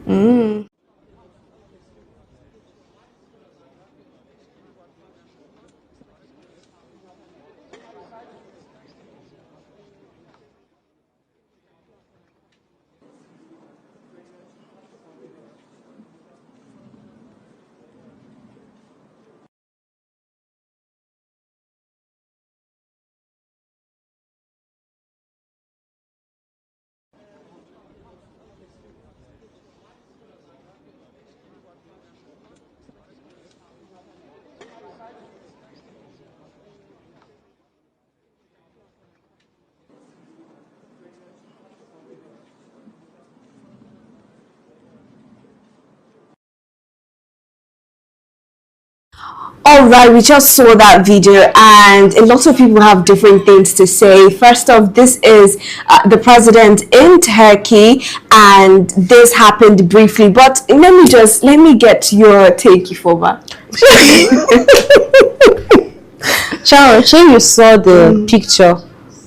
Mm. All right, we just saw that video, and a lot of people have different things to say. First off, this is the president in Turkey, and this happened briefly. But let me get your take, Ifoma. Charles, you saw the picture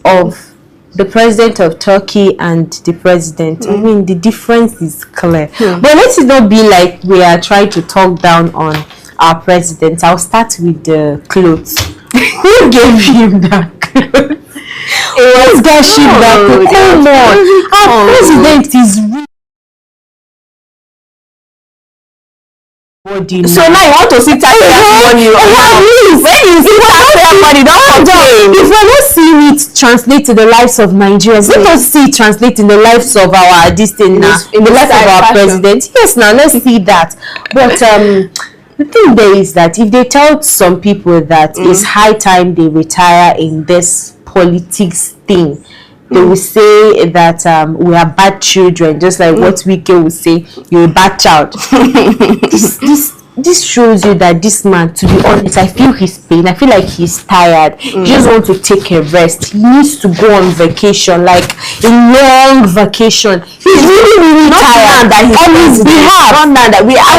of the president of Turkey and the president. I mean, the difference is clear. But let it not be like we are trying to talk down on our president. I'll start with the clothes. Who gave him that clothes? It was that shit that come on. Our president is really body. So now you want to see taxpayer money? When you see taxpayer money, don't complain. If we're not seeing it translate to the lives of Nigerians, let us see it translate in the lives of our in the life of our president. Yes, now let's see that. But the thing there is that if they tell some people that it's high time they retire in this politics thing, they will say that we are bad children, just like what Wike will say, you're a bad child. This shows you that this man, to be honest, I feel his pain. I feel like he's tired. He just wants to take a rest. He needs to go on vacation, like a long vacation. He's really tired. That he's on his behalf. Not that we are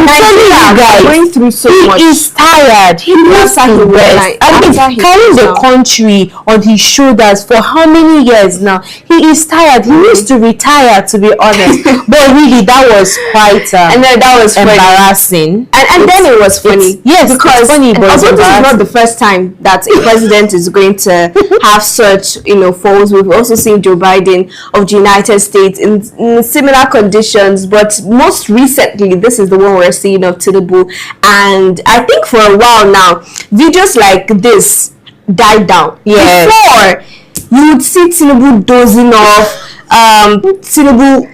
going through so much. He is tired. He needs to rest. And he's carrying the country on his shoulders for how many years now? He is tired. He needs to retire, to be honest. But really, that was quite and then that was embarrassing. And then it was funny. Yes, because it's funny, but also this is not the first time that a president is going to have such falls. We've also seen Joe Biden of the United States in similar conditions, but most recently this is the one we're seeing of Tinubu. And I think for a while now videos like this died down. Before you would see Tinubu dozing off, Tinubu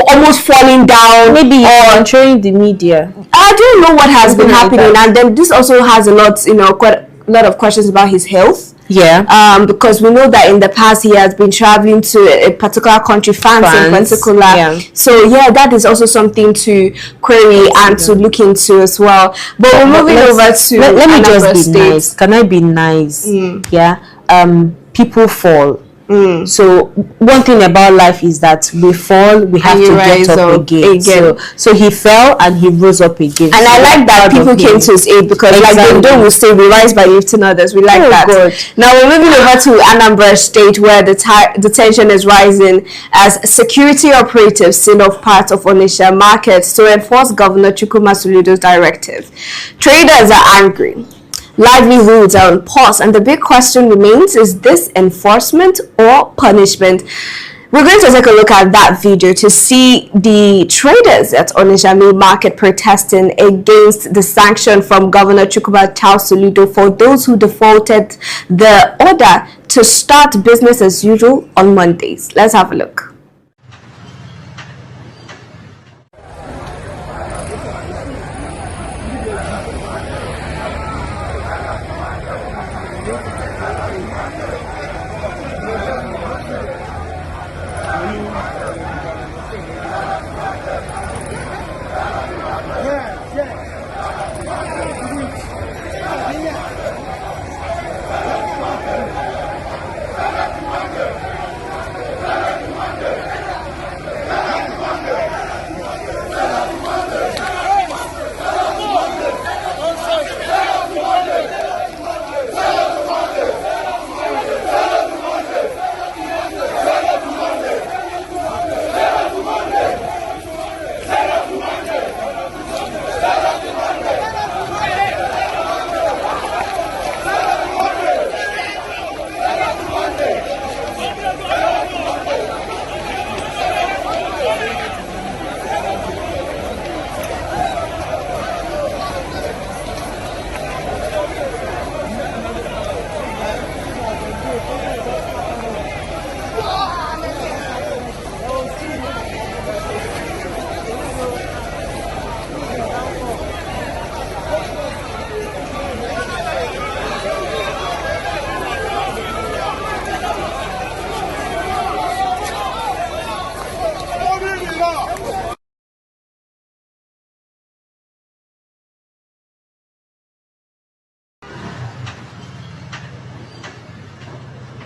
almost falling down, maybe controlling the media. I don't know what has been happening, and then this also has a lot, quite a lot of questions about his health. Because we know that in the past he has been traveling to a particular country, France in particular. So that is also something to query and to look into as well. But we're moving over to let me just be nice. Can I be nice? People fall. So one thing about life is that we fall, we have to get up again. So he fell and he rose up again. And I like that people came to his aid, because like they will say, we rise by lifting others. We like that. God. Now we're moving over to Anambra State, where the tension is rising as security operatives seal off part of Onitsha markets to enforce Governor Chukwuma Soludo's directive. Traders are angry. Livelihoods are on pause, and the big question remains, is this enforcement or punishment? We're going to take a look at that video to see the traders at Onitsha Main Market protesting against the sanction from Governor Chukwuma Soludo for those who defaulted the order to start business as usual on Mondays. Let's have a look.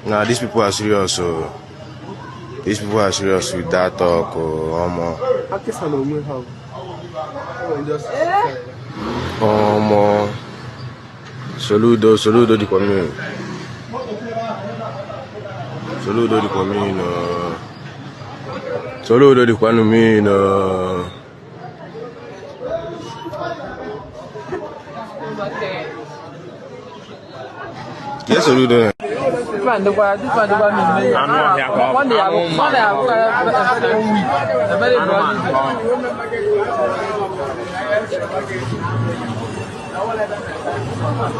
Nah, these people are serious. So these people are serious with that talk. Saludo di comune. Saludo di comune. Saludo di comune. Yes, saludo.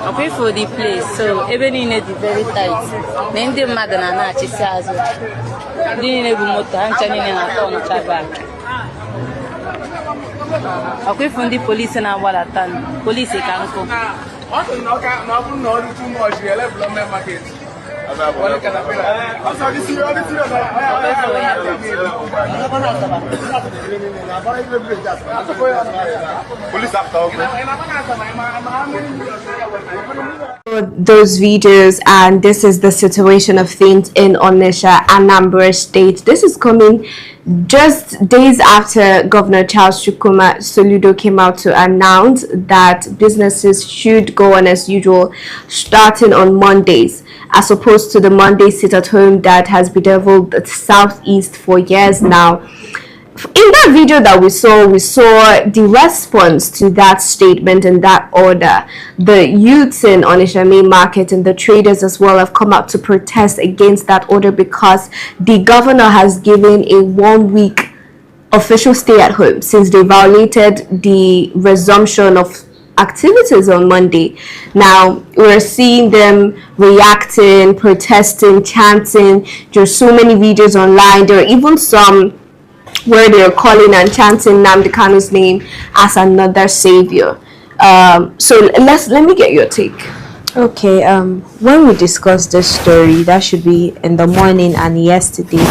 Okay, for the place, so even in it very tight. Then the mother and I says, didn't even motor and chanting a ton of back. Okay, from the police and our Walatan, police can go. Those videos, and this is the situation of things in Onitsha, Anambra State. This is coming just days after Governor Charles Chukwuma Soludo came out to announce that businesses should go on as usual starting on Mondays, as opposed to the Monday sit-at-home that has bedeviled the Southeast for years now. In that video that we saw the response to that statement and that order. The youths in Onitsha main market and the traders as well have come out to protest against that order because the governor has given a 1 week official stay at home since they violated the resumption of activities on Monday. Now we're seeing them reacting, protesting, chanting. There's so many videos online. There are even some where they're calling and chanting Nnamdi Kanu's name as another savior. So let me get your take. Okay, when we discussed this story, that should be in the morning and yesterday,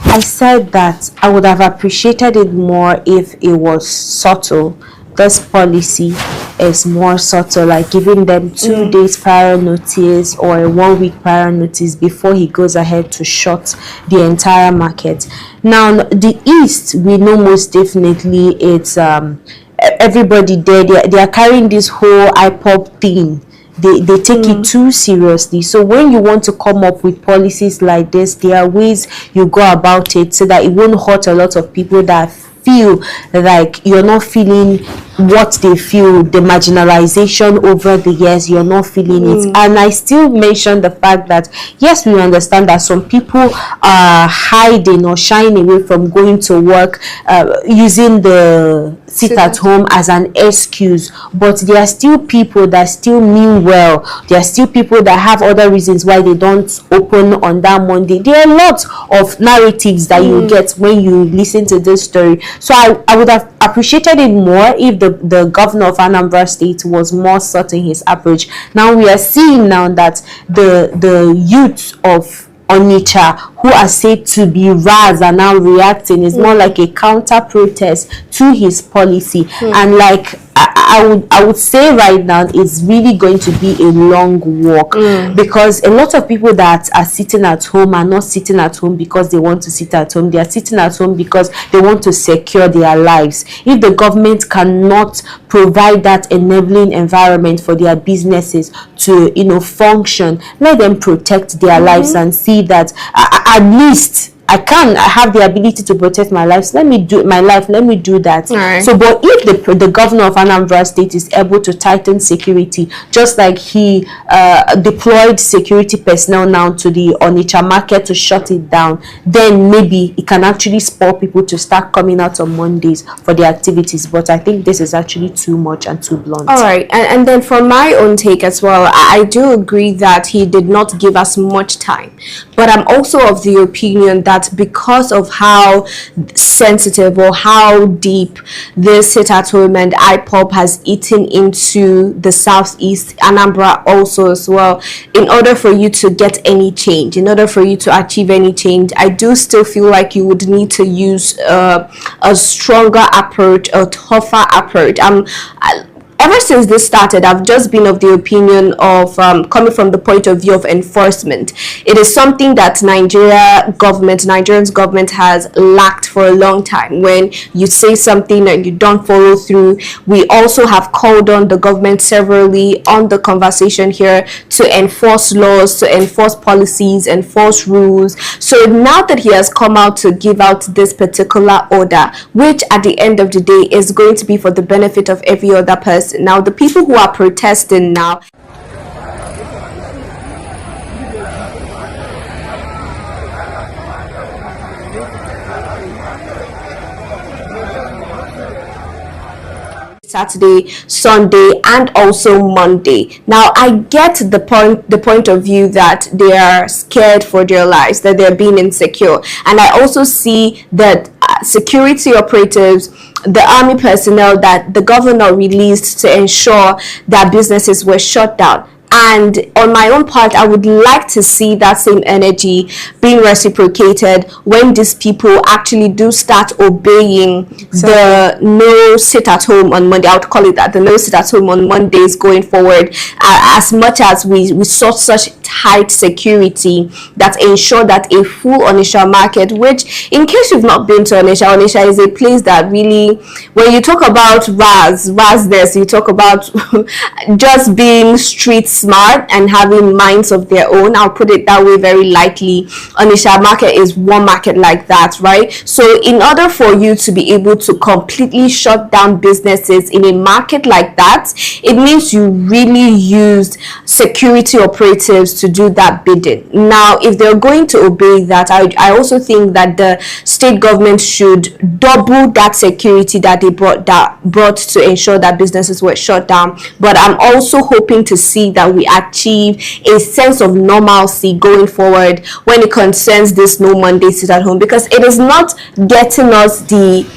I said that I would have appreciated it more if it was subtle. This policy is more subtle, like giving them 2 days prior notice or a 1 week prior notice before he goes ahead to shut the entire market. Now, the East, we know most definitely it's everybody there. They are carrying this whole IPOP thing. They take it too seriously. So when you want to come up with policies like this, there are ways you go about it so that it won't hurt a lot of people that feel like you're not feeling what they feel, the marginalization over the years, you're not feeling it. And I still mention the fact that yes, we understand that some people are hiding or shying away from going to work, using the sit at home as an excuse, but there are still people that still mean well. There are still people that have other reasons why they don't open on that Monday. There are lots of narratives that you get when you listen to this story. So I would have appreciated it more if the governor of Anambra State was more certain his approach. Now we are seeing now that the youth of Onitsha, who are said to be Raz, are now reacting. It's more like a counter protest to his policy. And like I would say right now, it's really going to be a long walk because a lot of people that are sitting at home are not sitting at home because they want to sit at home. They are sitting at home because they want to secure their lives. If the government cannot provide that enabling environment for their businesses to function, let them protect their lives and see that at least I have the ability to protect my life. So let me do that. Right. So, but if the governor of Anambra State is able to tighten security, just like he deployed security personnel now to the Onitsha market to shut it down, then maybe it can actually spur people to start coming out on Mondays for their activities. But I think this is actually too much and too blunt. All right, and then for my own take as well, I do agree that he did not give us much time, but I'm also of the opinion that because of how sensitive or how deep this sit-at-home and IPOP has eaten into the Southeast, Anambra also as well, in order for you to get any change, in order for you to achieve any change, I do still feel like you would need to use a stronger approach, a tougher approach. ever since this started, I've just been of the opinion of coming from the point of view of enforcement. It is something that Nigerian's government has lacked for a long time. When you say something and you don't follow through, we also have called on the government severally on the conversation here to enforce laws, to enforce policies, enforce rules. So now that he has come out to give out this particular order, which at the end of the day is going to be for the benefit of every other person. Now, the people who are protesting now, Saturday, Sunday, and also Monday. Now, I get the point of view that they are scared for their lives, that they're being insecure, and I also see that security operatives, the army personnel that the governor released to ensure that businesses were shut down. And on my own part, I would like to see that same energy being reciprocated when these people actually do start obeying the no sit at home on Monday. I would call it that, the no sit at home on Mondays going forward. As much as we saw such tight security that ensure that a full Onitsha market, which in case you've not been to Onitsha, Onitsha is a place that really, when you talk about Razness, you talk about just being street smart and having minds of their own. I'll put it that way very lightly. Onitsha market is one market like that, right? So in order for you to be able to completely shut down businesses in a market like that, it means you really used security operatives to do that bidding. Now, if they're going to obey that, I also think that the state government should double that security that they brought to ensure that businesses were shut down. But I'm also hoping to see that we achieve a sense of normalcy going forward when it concerns this no Monday sit at home, because it is not getting us the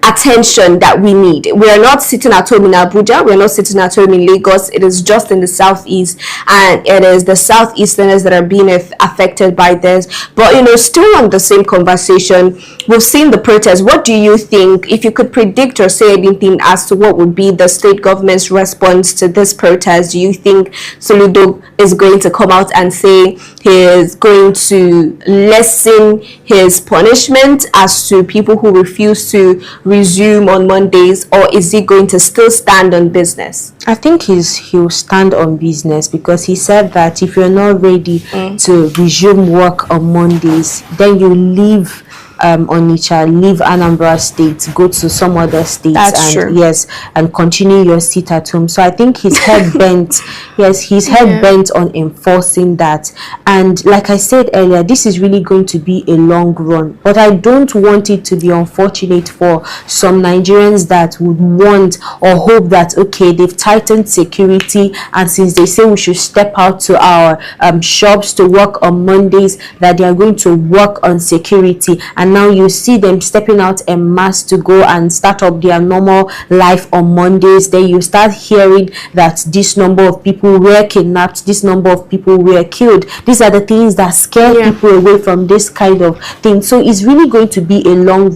attention that we need. We are not sitting at home in Abuja, we are not sitting at home in Lagos. It is just in the southeast, and it is the southeasterners that are being affected by this. But still on the same conversation, we've seen the protests. What do you think, if you could predict or say anything as to what would be the state government's response to this protest? Do you think Soludo is going to come out and say he is going to lessen his punishment as to people who refuse to resume on Mondays, or is he going to still stand on business? I think he'll stand on business, because he said that if you're not ready to resume work on Mondays, then you leave Onitsha, leave Anambra State, go to some other states. That's and true. Yes, and continue your sit at home. So I think his head bent. Yes, his head bent on enforcing that. And like I said earlier, this is really going to be a long run. But I don't want it to be unfortunate for some Nigerians that would want or hope that, okay, they've tightened security, and since they say we should step out to our shops to work on Mondays, that they are going to work on security. And now you see them stepping out en masse to go and start up their normal life on Mondays. Then you start hearing that this number of people were kidnapped, this number of people were killed. These are the things that scare people away from this kind of thing. So it's really going to be a long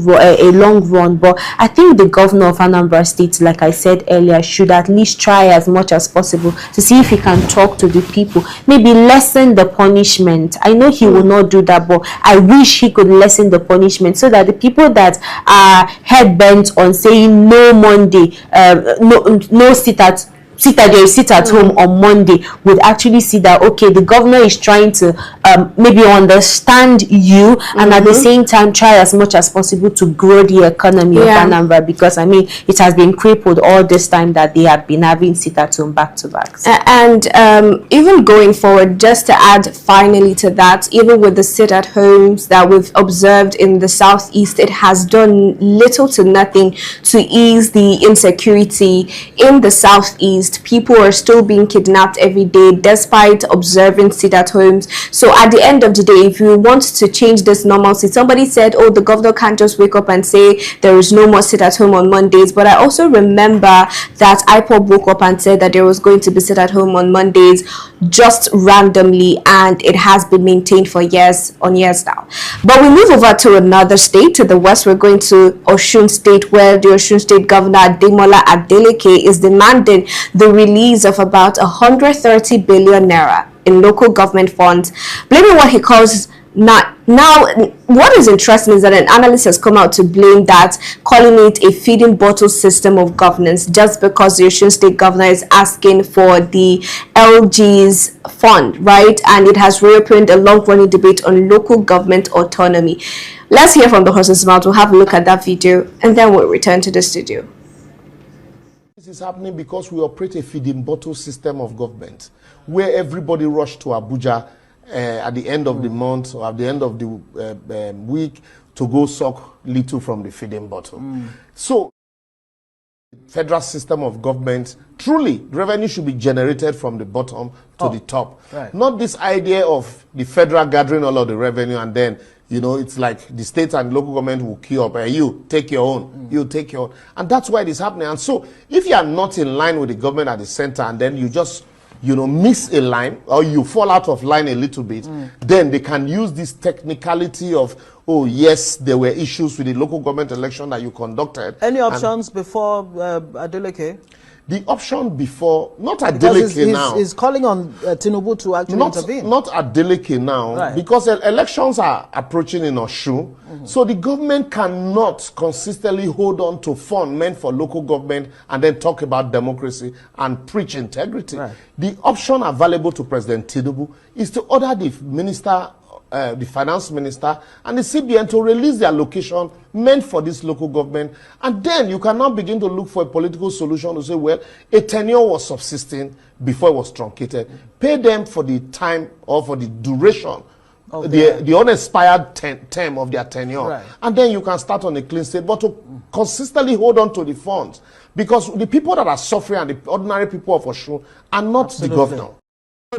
run. But I think the governor of Anambra State, like I said earlier, should at least try as much as possible to see if he can talk to the people, maybe lessen the punishment. I know he will not do that, but I wish he could lessen the punishment, so that the people that are head bent on saying no Monday, no sit at home on Monday, would actually see that, okay, the governor is trying to maybe understand you, and at the same time try as much as possible to grow the economy of Anambra, because I mean it has been crippled all this time that they have been having sit at home back to back. And even going forward, just to add finally to that, even with the sit at homes that we've observed in the southeast, it has done little to nothing to ease the insecurity in the southeast. released. People are still being kidnapped every day despite observing sit-at-homes. So at the end of the day, if you want to change this normalcy, somebody said, oh, the governor can't just wake up and say there is no more sit-at-home on Mondays. But I also remember that IPOB woke up and said that there was going to be sit-at-home on Mondays just randomly, and it has been maintained for years on years now. But we move over to another state, to the west. We're going to Osun State, where the Osun State Governor Ademola Adeleke is demanding the release of about 130 billion naira in local government funds, blaming what he calls now what is interesting is that an analyst has come out to blame that, calling it a feeding bottle system of governance, just because the Osun State Governor is asking for the LG's fund, right? And it has reopened a long-running debate on local government autonomy. Let's hear from the horse's mouth. We'll have a look at that video and then we'll return to the studio. This is happening because we operate a feeding bottle system of government, where everybody rushed to Abuja at the end of the month or at the end of the week to go suck little from the feeding bottle. So, federal system of government, truly, revenue should be generated from the bottom to the top. Right. Not this idea of the federal gathering all of the revenue and then, you know, it's like the state and local government will queue up and you take your own, you take your own. And that's why it is happening. And so, if you are not in line with the government at the center and then you just, you know, miss a line or you fall out of line a little bit, then they can use this technicality of, oh yes, there were issues with the local government election that you conducted. Any options before Adeleke? The option before, not Adeleke now. He's calling on Tinubu to actually intervene. Not Adeleke now, right. Because elections are approaching in Osun. So the government cannot consistently hold on to funds meant for local government and then talk about democracy and preach integrity. Right. The option available to President Tinubu is to order the minister, the finance minister and the CBN to release the allocation meant for this local government, and then you cannot begin to look for a political solution to say, well, a tenure was subsisting before it was truncated. Pay them for the time or for the duration, the unexpired term of their tenure, right. And then you can start on a clean state, but to consistently hold on to the funds, because the people that are suffering and the ordinary people of Osun are not the governor.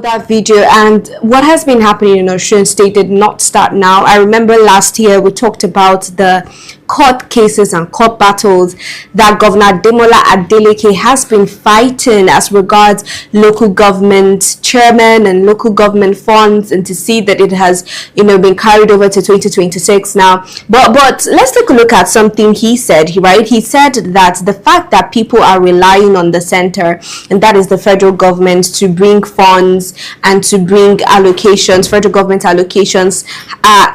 That video, and what has been happening in Osun State did not start now. I remember last year we talked about the court cases and court battles that Governor Ademola Adeleke has been fighting as regards local government chairman and local government funds, and to see that it has, you know, been carried over to 2026 now. But let's take a look at something he said, right? He said that the fact that people are relying on the center, and that is the federal government, to bring funds and to bring allocations, federal government allocations,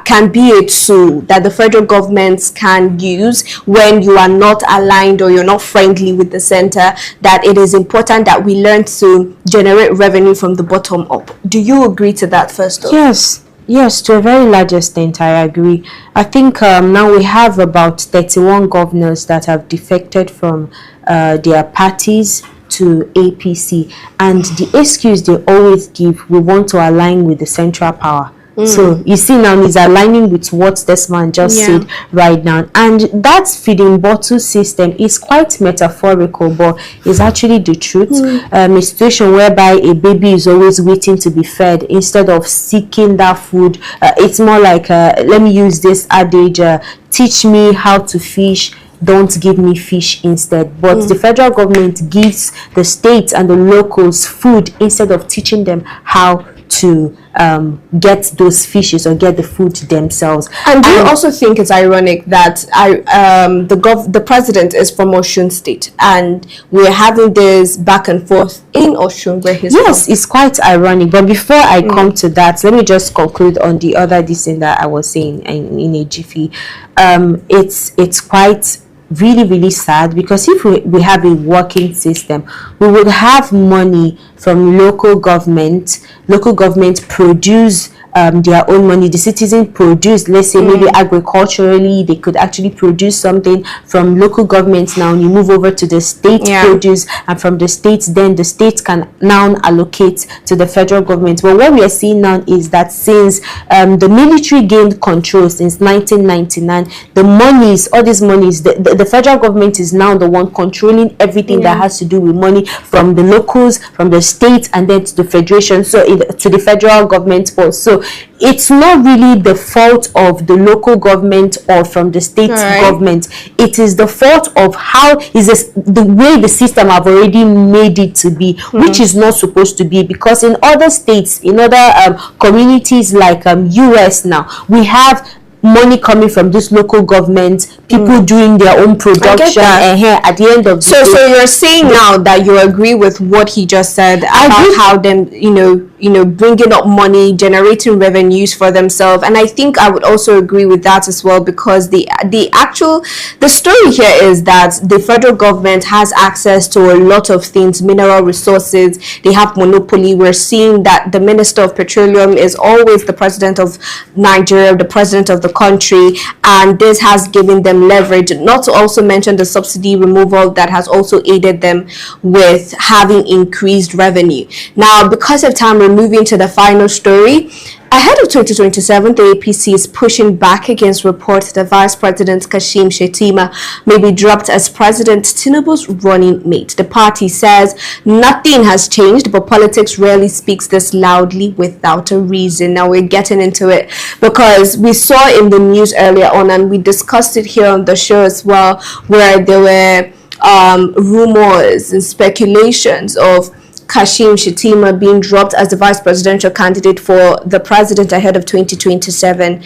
can be a tool that the federal government can use when you are not aligned or you're not friendly with the center, that it is important that we learn to generate revenue from the bottom up. Do you agree to that first off? Yes, to a very large extent, I agree. I think now we have about 31 governors that have defected from their parties to APC, and the excuse they always give, we want to align with the central power. So you see now he's aligning with what this man just said right now, and that feeding bottle system is quite metaphorical, but it's actually the truth. A situation whereby a baby is always waiting to be fed instead of seeking that food. It's more like let me use this adage, teach me how to fish, don't give me fish instead. But the federal government gives the states and the locals food instead of teaching them how to get those fishes or get the food themselves. And do you also think it's ironic that the president is from Osun State and we're having this back and forth in Osun where he's from? It's quite ironic. But before I come to that, let me just conclude on the other thing that I was saying in a jiffy. It's quite really sad, because if we have a working system, we would have money from local government produce their own money. The citizen produce, let's say maybe agriculturally, they could actually produce something from local governments. Now you move over to the state produce, and from the states, then the states can now allocate to the federal government. But what we are seeing now is that since the military gained control since 1999, the monies, all these monies, the federal government is now the one controlling everything that has to do with money from the locals, from the states, and then to the federation, so to the federal government also. It's not really the fault of the local government or from the state government. It is the fault of how is this, the way the system have already made it to be, which is not supposed to be, because in other states, in other communities like US now, we have money coming from this local government, people doing their own production, and here at the end of the day. So you're saying now that you agree with what he just said about how them, bringing up money, generating revenues for themselves, and I think I would also agree with that as well, because the story here is that the federal government has access to a lot of things, mineral resources. They have monopoly. We're seeing that the Minister of Petroleum is always the president of Nigeria, the president of the country, and this has given them leverage, not to also mention the subsidy removal that has also aided them with having increased revenue. Now, because of time, we're moving to the final story. Ahead of 2027, the APC is pushing back against reports that Vice President Kashim Shettima may be dropped as President Tinubu's running mate. The party says nothing has changed, but politics rarely speaks this loudly without a reason. Now we're getting into it because we saw in the news earlier on, and we discussed it here on the show as well, where there were rumors and speculations of Kashim Shettima being dropped as the vice presidential candidate for the president ahead of 2027.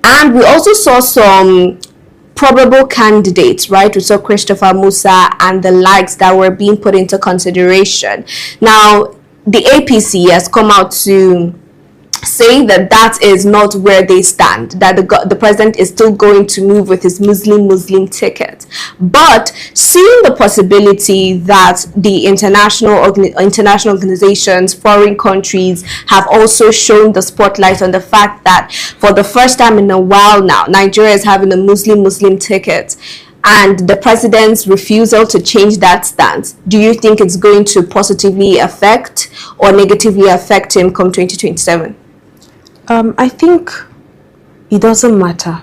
And we also saw some probable candidates, right? We saw Christopher Musa and the likes that were being put into consideration. Now, the APC has come out to saying that that is not where they stand, that the president is still going to move with his Muslim ticket, but seeing the possibility that the international organizations, foreign countries have also shown the spotlight on the fact that for the first time in a while now, Nigeria is having a Muslim ticket, and the president's refusal to change that stance, do you think it's going to positively affect or negatively affect him come 2027? I think it doesn't matter.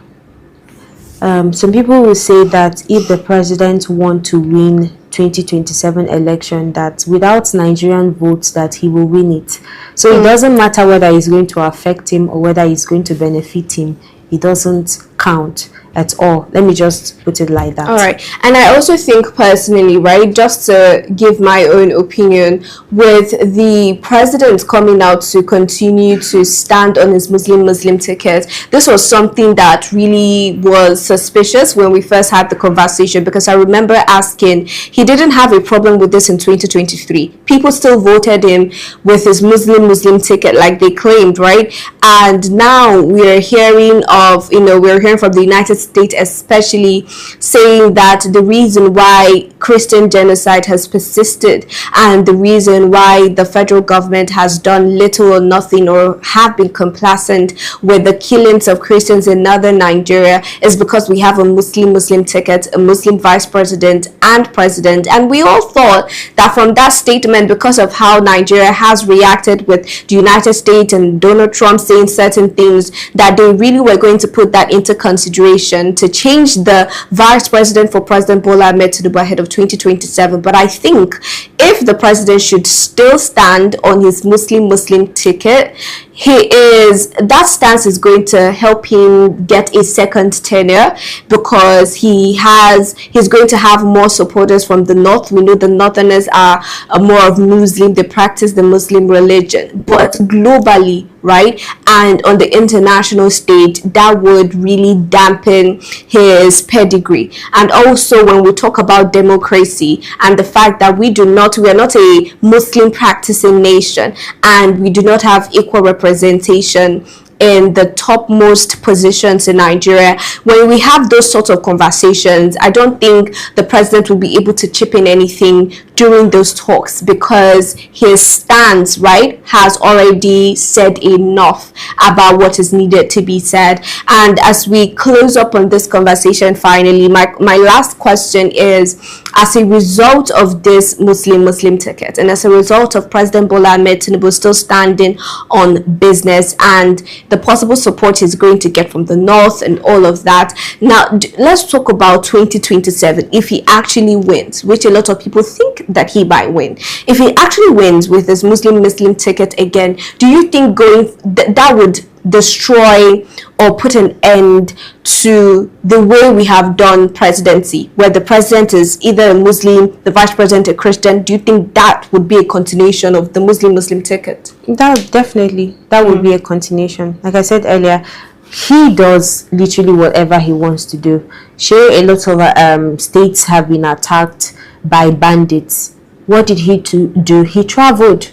Some people will say that if the president want to win 2027 election, that without Nigerian votes that he will win it. So it doesn't matter whether it's going to affect him or whether it's going to benefit him. It doesn't count at all. Let me just put it like that. All right. And I also think personally, right, just to give my own opinion, with the president coming out to continue to stand on his Muslim ticket, this was something that really was suspicious when we first had the conversation, because I remember asking, he didn't have a problem with this in 2023. People still voted him with his Muslim ticket like they claimed, right? And now we're hearing of, we're hearing from the United States especially saying that the reason why Christian genocide has persisted and the reason why the federal government has done little or nothing or have been complacent with the killings of Christians in northern Nigeria is because we have a Muslim ticket, a Muslim vice president and president. And we all thought that from that statement, because of how Nigeria has reacted with the United States and Donald Trump saying certain things, that they really were going to put that into consideration to change the vice president for President Bola Ahmed Tinubu ahead of 2027. But I think if the president should still stand on his Muslim ticket, that stance is going to help him get a second tenure, because he's going to have more supporters from the north. We know the northerners are more of Muslim, they practice the Muslim religion, but globally, right, and on the international stage, that would really dampen his pedigree. And also when we talk about democracy and the fact that we are not a Muslim practicing nation, and we do not have equal representation in the topmost positions in Nigeria, when we have those sorts of conversations, I don't think the president will be able to chip in anything during those talks, because his stance, right, has already said enough about what is needed to be said. And as we close up on this conversation, finally, my last question is, as a result of this Muslim ticket, and as a result of President Bola Ahmed Tinubu still standing on business and the possible support he's going to get from the north and all of that, now let's talk about 2027. If he actually wins, which a lot of people think that he might win, if he actually wins with this Muslim ticket again, do you think that would destroy or put an end to the way we have done presidency, where the president is either a Muslim, the vice president a Christian? Do you think that would be a continuation of the Muslim ticket? That definitely, that would be a continuation. Like I said earlier, he does literally whatever he wants to do. Sure, a lot of states have been attacked by bandits. What did he do? He traveled.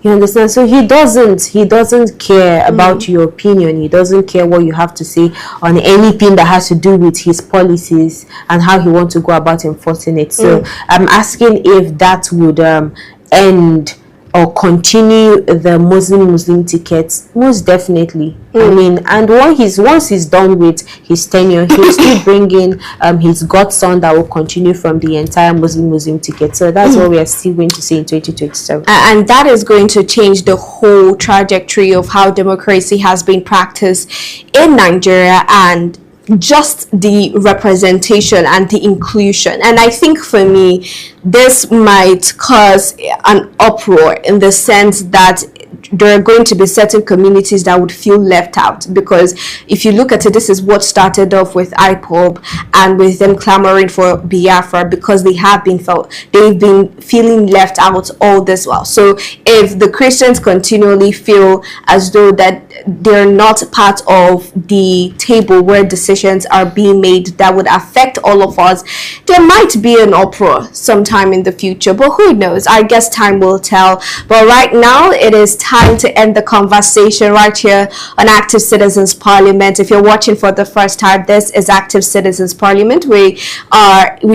You understand? So he doesn't care about your opinion. He doesn't care what you have to say on anything that has to do with his policies and how he wants to go about enforcing it. So I'm asking if that would end or continue the Muslim tickets. Most definitely. I mean, and once he's done with his tenure, he'll still bring in his godson that will continue from the entire Muslim ticket. So that's what we are still going to see in 2027. And that is going to change the whole trajectory of how democracy has been practiced in Nigeria, and just the representation and the inclusion. And I think for me, this might cause an uproar in the sense that there are going to be certain communities that would feel left out, because if you look at it, this is what started off with IPOB and with them clamoring for Biafra, because they've been feeling left out all this while. So if the Christians continually feel as though that they're not part of the table where decisions are being made that would affect all of us, there might be an uproar sometime in the future, but who knows? I guess time will tell. But right now, it is time to end the conversation right here on Active Citizens Parliament. If you're watching for the first time, this is Active Citizens Parliament. We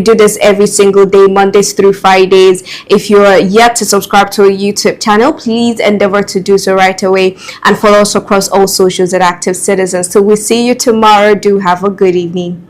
do this every single day, Mondays through Fridays. If you're yet to subscribe to our YouTube channel, please endeavor to do so right away, and follow us across all socials at Active Citizens. So we see you tomorrow. Do have a good evening.